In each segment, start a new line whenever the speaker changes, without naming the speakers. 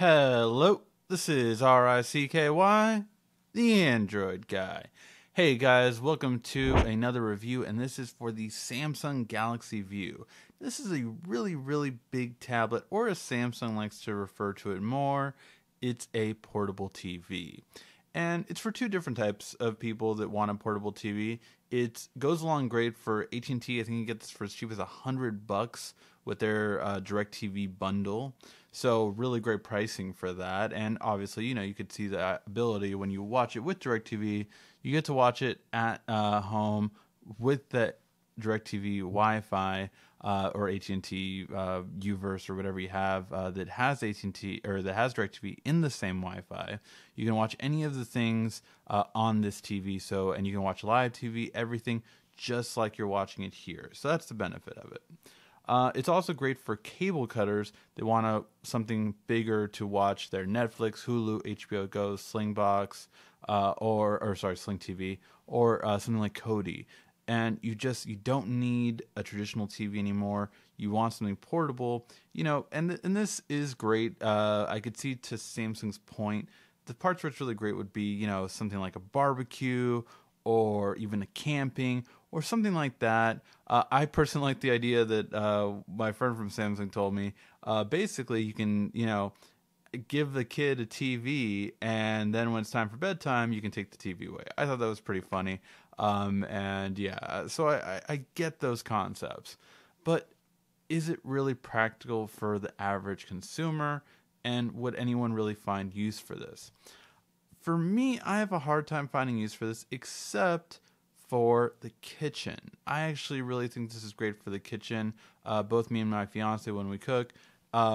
Hello, this is RICKY, the Android guy. Hey guys, welcome to another review, and this is for the Samsung Galaxy View. This is a really big tablet, or as Samsung likes to refer to it more, it's a portable TV. And it's for two different types of people that want a portable TV. It goes along great for AT&T. I think you get this for as cheap as $100 with their DirecTV bundle. So really great pricing for that. And obviously, you could see the ability when you watch it with DirecTV. You get to watch it at home with the DirecTV Wi-Fi or AT&T Uverse or whatever you have that has AT&T or that has DirecTV in the same Wi-Fi. You can watch any of the things on this TV. And you can watch live TV, everything just like you're watching it here. So that's the benefit of it. It's also great for cable cutters that want something bigger to watch their Netflix, Hulu, HBO Go, Slingbox, Sling TV, or something like Kodi. And you don't need a traditional TV anymore. You want something portable, and this is great. I could see to Samsung's point, the parts where it's really great would be, something like a barbecue or even a camping or something like that. I personally like the idea that my friend from Samsung told me. Basically, you can, give the kid a TV, and then when it's time for bedtime, you can take the TV away. I thought that was pretty funny. So I get those concepts. But is it really practical for the average consumer? And would anyone really find use for this? For me, I have a hard time finding use for this, except for the kitchen. I actually really think this is great for the kitchen. Both me and my fiance, when we cook,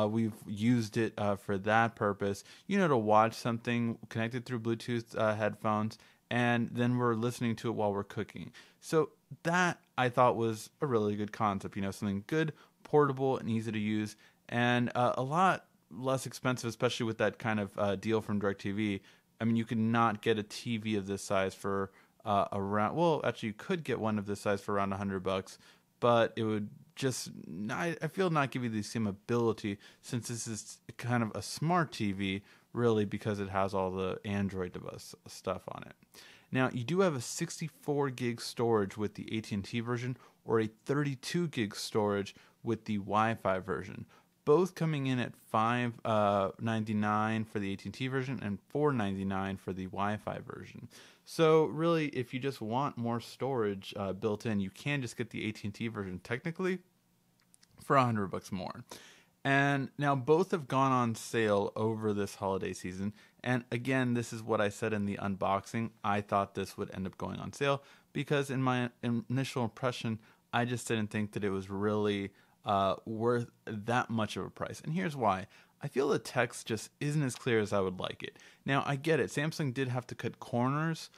we've used it for that purpose. To watch something connected through Bluetooth headphones, and then we're listening to it while we're cooking. So that I thought was a really good concept. Something good, portable, and easy to use, and a lot less expensive, especially with that kind of deal from DirecTV. I mean, you could not get a TV of this size for you could get one of this size for around $100, but it would I feel not give you the same ability, since this is kind of a smart TV, really, because it has all the Android device stuff on it. Now, you do have a 64 gig storage with the AT&T version, or a 32 gig storage with the Wi-Fi version. Both coming in at $599 for the AT&T version and $499 for the Wi-Fi version. So really, if you just want more storage built in, you can just get the AT&T version technically for $100 more. And now both have gone on sale over this holiday season. And again, this is what I said in the unboxing. I thought this would end up going on sale because in my initial impression, I just didn't think that it was really worth that much of a price. And here's why. I feel the text just isn't as clear as I would like it. Now, I get it. Samsung did have to cut corners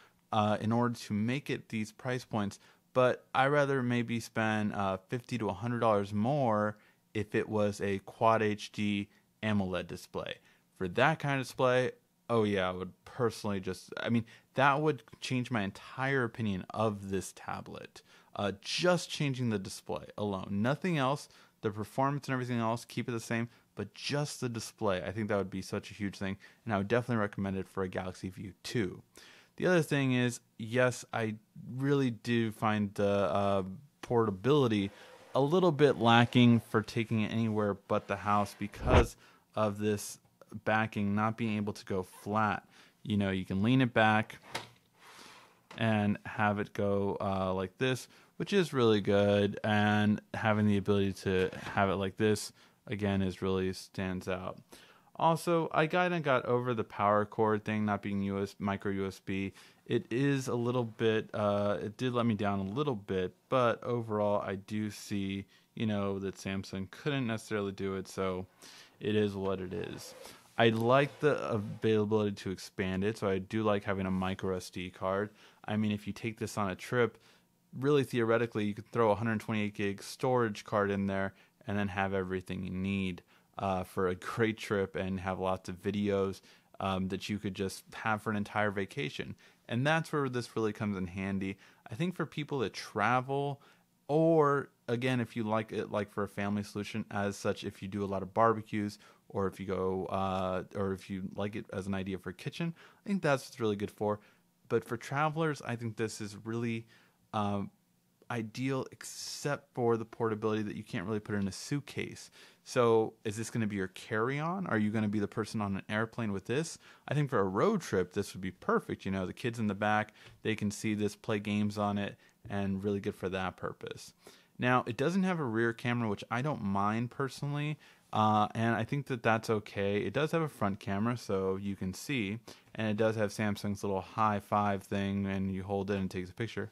in order to make it these price points, but I rather maybe spend $50 to $100 more if it was a Quad HD AMOLED display. For that kind of display, oh yeah, I would personally that would change my entire opinion of this tablet. Just changing the display alone. Nothing else. The performance and everything else, keep it the same, but just the display. I think that would be such a huge thing, and I would definitely recommend it for a Galaxy View 2. The other thing is, yes, I really do find the portability a little bit lacking for taking it anywhere but the house because of this backing not being able to go flat. You can lean it back and have it go like this, which is really good, and having the ability to have it like this again really stands out. Also, I kind of got over the power cord thing not being micro USB. It is a little bit it did let me down a little bit, but overall I do see that Samsung couldn't necessarily do it, so it is what it is. I like the availability to expand it, so I do like having a micro SD card. I mean, if you take this on a trip, really theoretically, you could throw a 128 gig storage card in there and then have everything you need for a great trip and have lots of videos that you could just have for an entire vacation. And that's where this really comes in handy. I think for people that travel Or again, if you like it like for a family solution, as such, if you do a lot of barbecues, or if you go, or if you like it as an idea for a kitchen, I think that's what's really good for. But for travelers, I think this is really um, ideal, except for the portability that you can't really put it in a suitcase. So is this going to be your carry-on? Are you going to be the person on an airplane with this? I think for a road trip, this would be perfect. You know, the kids in the back, they can see this, play games on it, and really good for that purpose. Now, it doesn't have a rear camera, which I don't mind personally, and I think that that's okay. It does have a front camera, so you can see, and it does have Samsung's little high five thing, and you hold it and it takes a picture.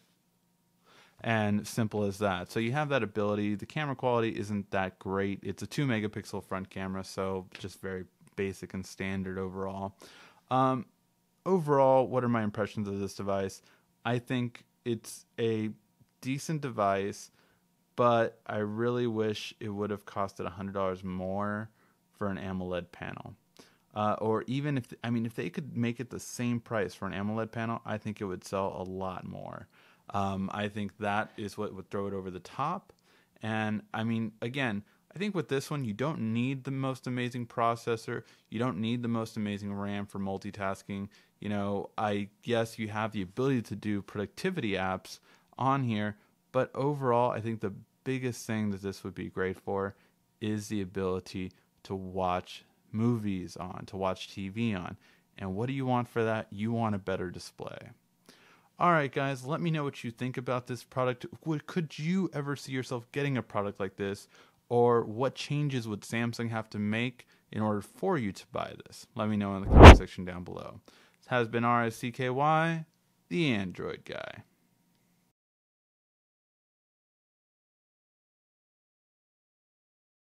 And simple as that. So you have that ability. The camera quality isn't that great. It's a 2 megapixel front camera, so just very basic and standard overall. Um, Overall, what are my impressions of this device? I think it's a decent device, but I really wish it would have costed $100 more for an AMOLED panel. Or even if they could make it the same price for an AMOLED panel, I think it would sell a lot more. I think that is what would throw it over the top. And I mean, again, I think with this one, you don't need the most amazing processor. You don't need the most amazing RAM for multitasking. You know, yes, you have the ability to do productivity apps on here, but overall, I think the biggest thing that this would be great for is the ability to watch movies on, to watch TV on. And what do you want for that? You want a better display. All right, guys, let me know what you think about this product. Could you ever see yourself getting a product like this? Or what changes would Samsung have to make in order for you to buy this? Let me know in the comment section down below. This has been RSCKY, the Android Guy.